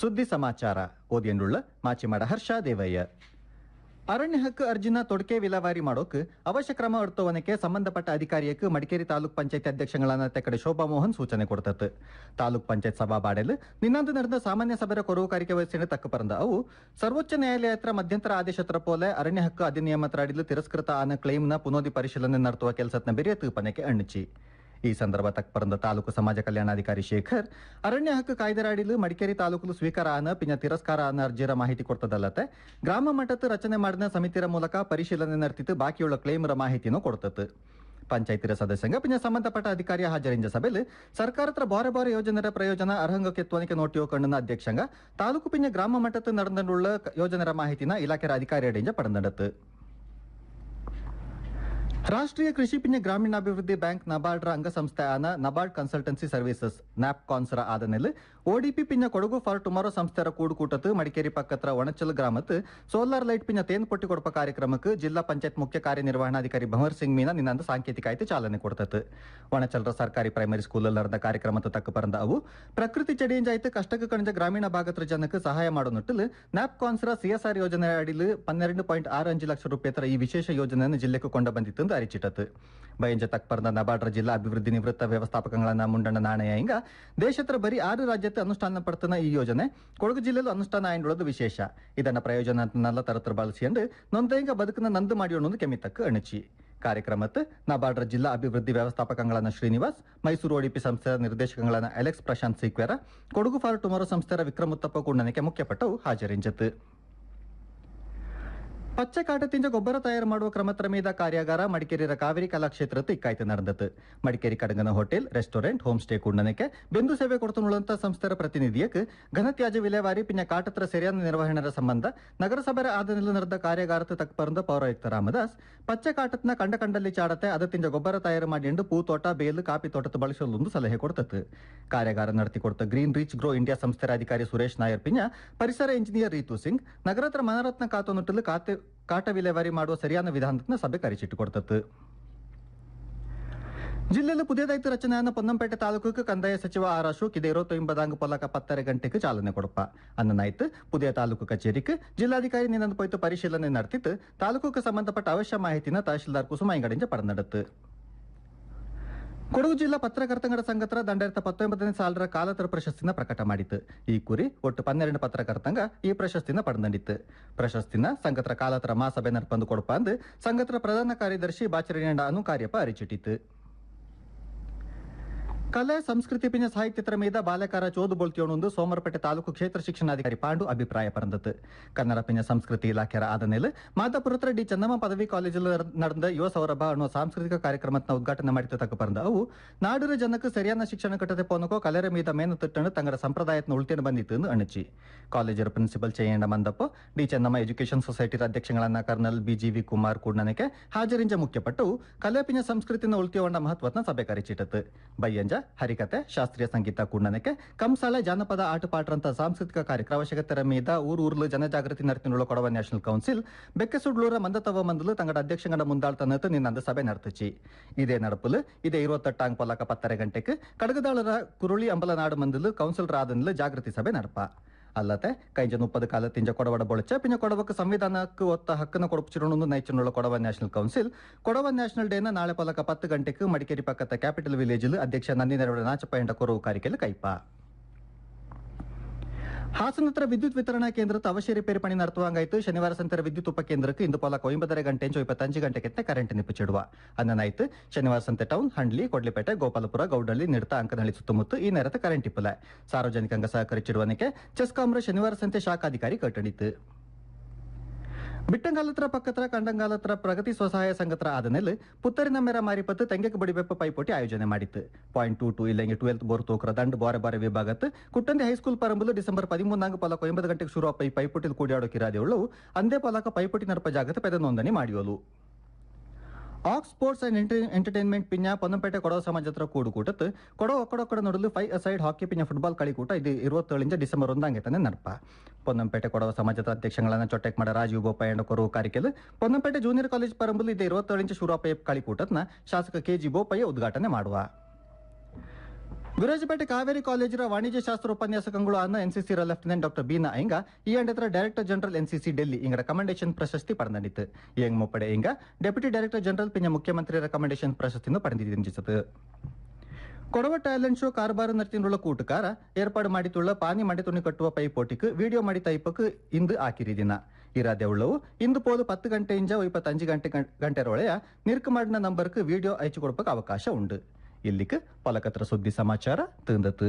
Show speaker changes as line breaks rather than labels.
ಸುದ್ದಿ ಸಮಾಚಾರ ಓದಿಯನ್ನುಳ್ಳ ಮಾಚಿಮಾಡ ಹರ್ಷ ದೇವಯ್ಯ. ಅರಣ್ಯ ಹಕ್ಕು ಅರ್ಜಿನ ತೊಡಕೆ ವಿಲೇವಾರಿ ಮಾಡೋಕೆ ಅವಶ್ಯ ಕ್ರಮ ಹೊರತುವನಕ್ಕೆ ಸಂಬಂಧಪಟ್ಟ ಅಧಿಕಾರಿಯಕ್ಕೆ ಮಡಿಕೇರಿ ತಾಲೂಕ್ ಪಂಚಾಯತ್ ಅಧ್ಯಕ್ಷಗಳನ್ನ ತೆಕಡೆ ಶೋಭಾ ಮೋಹನ್ ಸೂಚನೆ ಕೊಡ್ತತ್ತು. ತಾಲೂಕ್ ಪಂಚಾಯತ್ ಸಭಾ ಬಾಡೆಲ್ ನಿನ್ನಂದು ನಡೆದ ಸಾಮಾನ್ಯ ಸಭೆಯ ಕೊರವುಕಾರಿಕೆ ವಹಿಸಿನ ತಕ್ಕ ಪರಂದ ಅವು ಸರ್ವೋಚ್ಚ ನ್ಯಾಯಾಲಯ ಹತ್ರ ಮಧ್ಯಂತರ ಆದೇಶ ಪೋಲೆ ಅರಣ್ಯ ಹಕ್ಕು ಅಧಿನಿಯಮ ಅಡಿಲು ತಿರಸ್ಕೃತ ಆನ ಕ್ಲೈಮ್ನ ಪುನೋದಿ ಪರಿಶೀಲನೆ ನಡೆಸುವ ಕೆಲಸತ್ನ ಬೆರೆಯ ತೀರ್ಪನೆಗೆ ಅಣ್ಣಿಚಿ. ಈ ಸಂದರ್ಭ ತಕ್ಪರಂದ ತಾಲೂಕು ಸಮಾಜ ಕಲ್ಯಾಣಾಧಿಕಾರಿ ಶೇಖರ್ ಅರಣ್ಯ ಹಕ್ಕು ಕಾಯ್ದೆ ಅಡಿಲು ಮಡಿಕೇರಿ ತಾಲೂಕು ಸ್ವೀಕಾರ ಆನ ಪಿನ ತಿರಸ್ಕಾರ ಆನ ಅರ್ಜಿರ ಮಾಹಿತಿ ಕೊಡ್ತದಲ್ಲತೆ ಗ್ರಾಮ ಮಟ್ಟದ ರಚನೆ ಮಾಡಿದ ಸಮಿತಿಯ ಮೂಲಕ ಪರಿಶೀಲನೆ ನಡೆತಿತ್ತು ಬಾಕಿಯುಳ್ಳ ಕ್ಲೇಮರ ಮಾಹಿತಿನೂ ಕೊಡ್ತತ್ತು. ಪಂಚಾಯತಿರ ಸದಸ್ಯಂಗ ಪಿನ ಸಂಬಂಧಪಟ್ಟ ಅಧಿಕಾರಿಯ ಹಾಜರಿಂಜ ಸಭೆಯಲ್ಲಿ ಸರ್ಕಾರ ಹತ್ರ ಬಾರೆ ಬಾರೆ ಯೋಜನೆರ ಪ್ರಯೋಜನ ಅರ್ಹಂಗಕ್ಕೆ ತ್ವನಿಕೆ ನೋಟಿಯೋ ಕಣ್ಣನ ಅಧ್ಯಕ್ಷಂಗ ತಾಲೂಕು ಪಿನ ಗ್ರಾಮ ಮಟ್ಟದ ನಡೆದುಳ್ಳ ಯೋಜನೆರ ಮಾಹಿತಿನ ಇಲಾಖೆಯ ಅಧಿಕಾರಿ ಅಡಿಂಜ ಪಡೆದತ್ತು. ರಾಷ್ಟ್ರೀಯ ಕೃಷಿ ಪಿನ ಗ್ರಾಮೀಣಾಭಿವೃದ್ಧಿ ಬ್ಯಾಂಕ್ ನಬಾರ್ಡ್ರ ಅಂಗಸಂಸ್ಥೆ ಆನ ನಬಾರ್ಡ್ ಕನ್ಸಲ್ಟೆನ್ಸಿ ಸರ್ವಿಸಸ್ ನ್ಯಾಪ್ಕಾನ್ಸ್ರ ಆದನೆಲ್ ಓಡಿಪಿ ಪಿನ ಕೊಡಗು ಫಾರ್ ಟುಮಾರೋ ಸಂಸ್ಥೆರ ಕೂಡುಕೂಟತ್ತು ಮಡಿಕೇರಿ ಪಕ್ಕತ್ರ ಒಣಚಲ್ ಗ್ರಾಮತ್ ಸೋಲಾರ್ ಲೈಟ್ ಪಿನ ತೇನ್ ಪೊಟ್ಟಿ ಕೊಡಪ ಕಾರ್ಯಕ್ರಮಕ್ಕೆ ಜಿಲ್ಲಾ ಪಂಚಾಯತ್ ಮುಖ್ಯ ಕಾರ್ಯನಿರ್ವಹಣಾಧಿಕಾರಿ ಭಂವರ್ ಸಿಂಗ್ ಮೀನಾ ನಿನ್ನಂದು ಸಾಂಕೇತಿಕ ಆಯ್ತು ಚಾಲನೆ ಕೊಡ್ತತ್ತು. ಒಣಚಲ್ರ ಸರ್ಕಾರಿ ಪ್ರೈಮರಿ ಸ್ಕೂಲ್ ನಡೆದ ಕಾರ್ಯಕ್ರಮದ ತಕ್ಕ ಪರಂದ ಅವು ಪ್ರಕೃತಿ ಚಡಿಯಂಜ ಆಯ್ತು ಕಷ್ಟಕ್ಕೆ ಕಣಿಜ ಗ್ರಾಮೀಣ ಭಾಗತ್ರ ಜನಕ್ಕೆ ಸಹಾಯ ಮಾಡೋ ನಿಟ್ಟಿಲ್ ನ್ಯಾಪ್ಕಾನ್ಸ್ರ ಸಿಎಸ್ಆರ್ ಯೋಜನೆ ಅಡಿಲು 12.65 ಲಕ್ಷ ರೂಪಾಯಿ ಈ ವಿಶೇಷ ಯೋಜನೆಯನ್ನು ಜಿಲ್ಲೆಗೆ ಕೊಂಡ ಬಂದಿತ್ತು ಅರಿಚಿಟ್ಟತು. ಬಯಂಜ ತಕ್ಪರ್ದ ನಬಾರ್ಡ್ರ ಜಿಲ್ಲಾ ಅಭಿವೃದ್ಧಿ ನಿವೃತ್ತ ವ್ಯವಸ್ಥಾಪಕಗಳನ್ನ ಮುಂಡಣ್ಣ ನಾಣಯ ಹಿಂಗ ದೇಶತ್ರ ಬರೀ 6 ರಾಜ್ಯಕ್ಕೆ ಅನುಷ್ಠಾನ ಪಡ್ತನ ಈ ಯೋಜನೆ ಕೊಡಗು ಜಿಲ್ಲೆಯಲ್ಲಿ ಅನುಷ್ಠಾನ ಆಯ್ದುಳ್ಳದು ವಿಶೇಷ. ಇದನ್ನ ಪ್ರಯೋಜನ ತರತ್ರ ಬಳಸಿಕೊಂಡು ನೊಂದೆಂಗ ಬದುಕನ್ನ ನಂದು ಮಾಡಿಯೋಣ ಕೆಮಿತಕ್ಕ ಅಣಚಿ. ಕಾರ್ಯಕ್ರಮಕ್ಕೆ ನಬಾರ್ಡ್ರ ಜಿಲ್ಲಾ ಅಭಿವೃದ್ಧಿ ವ್ಯವಸ್ಥಾಪಕಗಳನ್ನ ಶ್ರೀನಿವಾಸ್, ಮೈಸೂರು ಓಡಿಪಿ ಸಂಸ್ಥೆಯ ನಿರ್ದೇಶಕಗಳನ್ನ Alex Prashanth Sequeira, Kodagu for tomorrow ಸಂಸ್ಥೆಯ ವಿಕ್ರಮ್ ಉತ್ತಪ್ಪ ಕುಂಡನಕ್ಕೆ ಮುಖ್ಯಪಟ್ಟವು ಹಾಜರಿಂಜತ್ತು. ಪಚ್ಚೆ ಕಾಟದಿಂದ ಗೊಬ್ಬರ ತಯಾರು ಮಾಡುವ ಕ್ರಮತ್ರ ಮೀದ ಕಾರ್ಯಾಗಾರ ಮಡಿಕೇರಿಯ ಕಾವೇರಿ ಕಲಾಕ್ಷೇತ್ರಕ್ಕೆ ಇಕ್ಕಾಯ್ತು ನಡೆದತ್ತು. ಮಡಿಕೇರಿ ಕಡಗನ ಹೋಟೆಲ್, ರೆಸ್ಟೋರೆಂಟ್, ಹೋಮ್ ಸ್ಟೇ ಕುಂಡನಕ್ಕೆ ಬೆಂದು ಸೇವೆ ಕೊಡ್ತುಳ್ಳುವಂತ ಸಂಸ್ಥೆಯ ಪ್ರತಿನಿಧಿಯಕ್ಕೆ ಘನತ್ಯಾಜ್ಯ ವಿಲೇವಾರಿ ಪಿನ್ನ ಕಾಟತ್ರ ಸರಿಯಾದ ನಿರ್ವಹಣೆಯ ಸಂಬಂಧ ನಗರಸಭೆ ಆದನೆಲ್ಲ ನಡೆದ ಕಾರ್ಯಾಗಾರಕ್ಕೆ ತಕ್ಪರಂದ ಪೌರಾಯುಕ್ತ ರಾಮದಾಸ್ ಪಚ್ಚೆ ಕಾಟತ್ನ ಕಂಡಲ್ಲಿ ಚಾಡತೆ ಅದತ್ತಿಂದ ಗೊಬ್ಬರ ತಯಾರು ಮಾಡಿ ಪೂತೋಟ, ಬೇಲು, ಕಾಫಿ ತೋಟದ ಬಳಸಲು ಸಲಹೆ ಕೊಡ್ತತ್ತು. ಕಾರ್ಯಾಗಾರ ನಡೆಸಿಕೊಡ್ತ ಗ್ರೀನ್ ರೀಚ್ ಗ್ರೋ ಇಂಡಿಯಾ ಸಂಸ್ಥೆಯ ಅಧಿಕಾರಿ ಸುರೇಶ್ ನಾಯರ್ ಪಿನ್ನ ಪರಿಸರ ಇಂಜಿನಿಯರ್ ರೀತು ಸಿಂಗ್ ನಗರತ್ರ ಮನರತ್ನ ಕಾತೋನುಟ್ಟಲು ಕಾಟ ವಿಲೇವಾರಿ ಮಾಡುವ ಸರಿಯಾದ ವಿಧಾನದ ಸಭೆ ಕರೆಸಿಟ್ಟುಕೊಡ್ತತ್ತು. ಜಿಲ್ಲೆಯಲ್ಲಿ ಪುದಿಯದಾಯ್ತು ರಚನೆಯನ್ನು ಪೊನ್ನಂಪೇಟೆ ತಾಲೂಕು ಕಂದಾಯ ಸಚಿವ ಆರ್ ಅಶೋಕ್ ಇದೇ 29 ಪೊಲಕ 10 ಗಂಟೆಗೆ ಚಾಲನೆ ಕೊಡಪ ಅನ್ನನಾಯ್ತು ಪುದಿಯ ತಾಲೂಕು ಕಚೇರಿಗೆ ಜಿಲ್ಲಾಧಿಕಾರಿ ನಿನ್ನಂದು ಪೊಯ್ತು ಪರಿಶೀಲನೆ ನಡೆತಿತ್ತು. ತಾಲೂಕು ಸಂಬಂಧಪಟ್ಟ ಅವಶ್ಯ ಮಾಹಿತಿನ ತಹಶೀಲ್ದಾರ್ ಕುಸುಮಾಯಿಂಗಡಿಂದ ಪಡೆದತ್ತು. ಕೊಡಗು ಜಿಲ್ಲಾ ಪತ್ರಕರ್ತಂಗಡ ಸಂಘತ್ರ 2019 ಸಾಲರ ಕಾಲತರ ಪ್ರಶಸ್ತಿನ ಪ್ರಕಟ ಮಾಡಿತ್ತು. ಈ ಕುರಿ ಒಟ್ಟು 12 ಪತ್ರಕರ್ತಂಗ ಈ ಪ್ರಶಸ್ತಿನ ಪಡೆದಿತ್ತು. ಪ್ರಶಸ್ತಿನ ಸಂಘತ್ರ ಕಾಲತರ ಮಹಾಸಭೆ ನಡ್ಪಂದು ಕೊಡಪ ಅಂದು ಸಂಘತ್ರ ಪ್ರಧಾನ ಕಾರ್ಯದರ್ಶಿ ಬಾಚರಣ್ಣ ಅನು ಕಾರ್ಯಪ ಅರಿಚಿಟ್ಟಿತ್ತು. ಕಲೆ ಸಂಸ್ಕೃತಿ ಪಿನ ಸಾಹಿತ್ಯತರ ಮೀದ ಬಾಲ್ಯಕಾರ ಚೋದು ಬೋಳ್ತಿಯೋಣೊಂದು ಸೋಮರಪೇಟೆ ತಾಲೂಕು ಕ್ಷೇತ್ರ ಶಿಕ್ಷಣಾಧಿಕಾರಿ ಪಾಂಡು ಅಭಿಪ್ರಾಯ ಪರಂದತ್ತು. ಕನ್ನಡ ಪಿನ ಸಂಸ್ಕೃತಿ ಇಲಾಖೆಯ ಆದನೆಲ್ ಮಾದಾಪುರತ್ರ ಡಿ ಚನ್ನಮ್ಮ ಪದವಿ ಕಾಲೇಜಲ್ಲಿ ನಡೆದ ಯುವ ಸೌರಭ ಅನ್ನೋ ಸಾಂಸ್ಕೃತಿಕ ಕಾರ್ಯಕ್ರಮದ ಉದ್ಘಾಟನೆ ಮಾಡಿದ ತಕ್ಕ ಪರಂದ ಅವು ನಾಡೂರ ಜನಕ್ಕೆ ಸರಿಯಾದ ಶಿಕ್ಷಣ ಕಟ್ಟದೆ ಪೋನಕೋ ಕಲೆರ ಮೀದ ಮೇನು ತಿಟ್ಟನ್ನು ತಂಗಡ ಸಂಪ್ರದಾಯತ್ನ ಉಳ್ತೇನೆ ಬಂದಿತ್ತು ಎಂದು ಅಣಚಿ. ಕಾಲೇಜರ principal Chayyanna Mandappa, D Channamma education ಸೊಸೈಟಿಯ ಅಧ್ಯಕ್ಷಗಳನ್ನ ಕರ್ನಲ್ ಬಿಜಿವಿ ಕುಮಾರ್ ಕೂಡ್ನನಕ್ಕೆ ಹಾಜರಿಂಜ ಮುಖ್ಯಪಟ್ಟವು ಕಲೆ ಪಿನ ಸಂಸ್ಕೃತಿನ ಉಳ್ತಿಯೋಣ ಮಹತ್ವತ್ನ ಸಭೆ ಕರೆಚಿಟ್ಟತ್ತು. ಬಯ್ಯಂಜ ಹರಿಕತೆ, ಶಾಸ್ತ್ರೀಯ ಸಂಗೀತ ಕೂಡನಕ್ಕೆ ಕಂಸಾಲೆ, ಜಾನಪದ ಆಟಪಾಟ್ರಂತ ಸಾಂಸ್ಕೃತಿಕ ಕಾರ್ಯಕ್ರಮ ಅವಶ್ಯಕತೆರ ಮೀದ ಊರ್ಲು ಜನಜಾಗೃತಿ ನಡೆತಿನುಳ್ಳ ಕೊಡವ ನ್ಯಾಷನಲ್ ಕೌನ್ಸಿಲ್ ಬೆಕ್ಕಸುಡ್ಲೂರ ಮಂದತವ ಮಂದಲು ತಂಗಡ ಅಧ್ಯಕ್ಷಗಳ ಮುಂದಾಳ್ತನತ್ತು ನಿನ್ನಂದು ಸಭೆ ನಡೆತಚಿ. ಇದೇ ನಡಪುಲು ಇದೇ 28 ಪೊಲಕ 10 ಗಂಟೆಗೆ ಕಡಗದಾಳರ ಕುರುಳಿ ಅಂಬಲನಾಡು ಮಂದಲು ಕೌನ್ಸಿಲ್ ರಾದನಿಲು ಜಾಗೃತಿ ಸಭೆ ನಡಪ ಅಲ್ಲದೆ ಕೈಂಜ 30 ಕಾಲತ್ತಿಂಜ ಕೊಡವಡ ಬೊಳಚ ಪಿನ ಕೊಡವಕ್ಕೆ ಸಂವಿಧಾನಕ್ಕೆ ಒತ್ತ ಹಕ್ಕನ್ನು ಕೊಡಪುಚಿರೋಣ ನೈಚನುಳ್ಳ Kodava national council Kodava national ಡೇನ ನಾಳೆ ಪೊಲಕ 10 ಗಂಟೆಗೆ ಮಡಿಕೇರಿ ಪಕ್ಕದ ಕ್ಯಾಪಿಟಲ್ ವಿಲೇಜ್ ಅಧ್ಯಕ್ಷ ನಂದಿನೆರವಡ ನಾಚಪ್ಪ ಎಂಡ ಕೊರವು ಕಾರಿಕೆಲು ಕೈಪ. ಹಾಸನತ್ರ ವಿದ್ಯುತ್ ವಿತರಣಾ ಕೇಂದ್ರದ ಅವಶ್ಯ ರಿಪೇರಿ ಪಣಿ ನಡೆಸುವಂಗಾಯ್ತು. ಶನಿವಾರ ಸಂತರ ವಿದ್ಯುತ್ ಉಪಕೇಂದ್ರಕ್ಕೆ ಇಂದು ಪೊಲಕ 9 ಗಂಟೆ 25 ಗಂಟೆಗೆ ಕರೆಂಟ್ ನಿಪ್ಪಿಚಿಡುವ ಅನ್ನನಾಯ್ತು. ಶನಿವಾರ ಸಂತೆ ಟೌನ್, ಹಂಡ್ಲಿ, ಕೊಡ್ಲಿಪೇಟೆ, ಗೋಪಾಲಪುರ, ಗೌಡಳ್ಳಿ, ನಿಡ್ತ, ಅಂಕನಹಳ್ಳಿ ಸುತ್ತಮುತ್ತ ಈ ನೆರೆತ ಕರೆಂಟ್ ಇಪ್ಪಲ ಸಾರ್ವಜನಿಕಂಗ ಸಹಕರಿಸಿಡುವನಿಗೆ ಚೆಸ್ಕಾಂರ ಶನಿವಾರ ಸಂತೆ ಶಾಖಾಧಿಕಾರಿ ಕಟ್ಟಣಿತು. ಬಿಟ್ಟಂಗಾಲತ್ರ ಪಕ್ಕತ್ರ ಕಂಡಂಗಾಲತ್ರ ಪ್ರಗತಿ ಸ್ವಸಹಾಯ ಸಂಘತ್ರ ಆದನೆಲ್ ಪುತ್ತರಿನ ಮೇರ ಮಾರಿಪತ್ತು ತೆಂಗೆಗೆ ಬಡಿಬೆಪ್ಪ ಪೈಪೋಟಿ ಆಯೋಜನೆ ಮಾಡಿತ್ತು. .22 ಇಲ್ಲಂಗೆ 12th ಬೋರ್ ತೋಕ್ರ ದಂಡು ಬಾರೆ ವಿಭಾಗತ್ ಕುಟ್ಟಂದೆ ಹೈಸ್ಕೂಲ್ ಪರಂಬುಲು ಡಿಸೆಂಬರ್ 13 ಪೊಲಕ 9 ಗಂಟೆಗೆ ಶುರು ಈ ಪೈಪೋಟಿ ಕೂಡಿಯಾಡೋ ಕಿರಾದಿಯುಳ್ಳು ಅಂದೇ ಪೊಲಕ ಪೈಪೋಟಿ ನಡಪ ಜಾಗತ ಪೆದ ನೋಂದಣಿ ಮಾಡಿಯೋಲು. ಆಕ್ಸ್ ಸ್ಪೋರ್ಟ್ಸ್ ಅಂಡ್ ಎಂಟರ್ಟೈನ್ಮೆಂಟ್ ಪಿನ್ಯ ಪೊನ್ನಂಪೇಟೆ ಕೊಡವ ಸಮಾಜತ್ರ ಕೂಡುಕೂಟತ್ ಕೊಡವ ಒಕ್ಕಡೊಕ್ಕಡ ನಡುಲು 5 ಅಸೈಡ್ ಹಾಕಿ ಪಿನ್ಯ ಫುಟ್ಬಾಲ್ ಕಳಿಕೂಟ ಇದು 27 ಡಿಸೆಂಬರ್ 1 ತಾನೆ ನಡಪ. ಪೊನ್ನಂಪೇಟೆ ಕೊಡವ ಸಮಾಜದ ಅಧ್ಯಕ್ಷಗಳನ್ನ ಚೊಟ್ಟೆಕ್ ಮಾಡ ರಾಜೀವ್ ಬೋಪಯ್ಯ ಎಂಡ ಕೊರವು ಕಾರಿಕೆಲ್ ಪೊನ್ನಂಪೇಟೆ ಜೂನಿಯರ್ ಕಾಲೇಜ್ ಪರಂಬುಲು ಇದು 27 ಶುರು ಕಳಿಕೂಟತ್ನ ಶಾಸಕ ಕೆಜಿ ಬೋಪಯ್ಯ ಉದ್ಘಾಟನೆ ಮಾಡುವ. ವಿರಾಜಪೇಟೆ ಕಾವೇರಿ ಕಾಲೇಜಿನ ವಾಣಿಜ್ಯ ಶಾಸ್ತ್ರ ಉಪನ್ಯಾಸಕಗಳು ಅನ್ನ ಎನ್ಸಿಸಿ ಲೆಫ್ಟಿನೆಂಟ್ ಡಾಕ್ಟರ್ ಬೀನಾ ಇಂಗ ಈ ಅಂಡತ್ರ ಡೈರೆಕ್ಟರ್ ಜನರಲ್ ಎನ್ಸಿಸಿ ಡೆಲ್ಲಿ ಇಂಗ ರೆಕಮೆಂಡೇಶನ್ ಪ್ರಶಸ್ತಿ ಪಡೆದಿತ್ತು ಎಂಗ್ ಮುಪ್ಪಡೆ ಇಂಗ ಡೆಪ್ಯೂಟಿ ಡೈರೆಕ್ಟರ್ ಜನರಲ್ ಪಿಂಜ ಮುಖ್ಯಮಂತ್ರಿ ರೆಕಮೆಂಡೇಶನ್ ಪ್ರಶಸ್ತಿಯನ್ನು ಪಡೆದಿದ್ದಿಂಜಿಸತು ಕೊಡವ ಟ್ಯಾಲೆಂಟ್ ಶೋ ಕಾರ್ಬಾರು ನರ್ತಿനുള്ള ಕೂಟುಕಾರ ಏರ್ಪಾಡು ಮಾಡಿತುಳ್ಳ ಪಾನಿ ಮಂಡೆ ತುಣಿ ಕಟ್ಟುವ ಪೈಪೋಟಿಕ್ ವಿಡಿಯೋ ಮಾಡಿ ತೈಪಕ್ ಇಂದು ಆಕಿರಿ ದಿನ ಇರಾದೆವುಳ್ಳವು ಇಂದು ಪೋದು 10 ಗಂಟೆಯಿಂದ 25 ಗಂಟೆರೊಳೆಯ ನಿರ್ಕ್ ಮಾಡಿನ ನಂಬರ್ಕ್ ವಿಡಿಯೋ ಅಯച്ചു ಕೊಡಪಕ್ಕೆ ಅವಕಾಶ ಉಂಡು ಇಲ್ಲಿಕ್ ಪಲಕತ್ರ ಸುದ್ದಿ ಸಮಾಚಾರ ತಿಂದತು.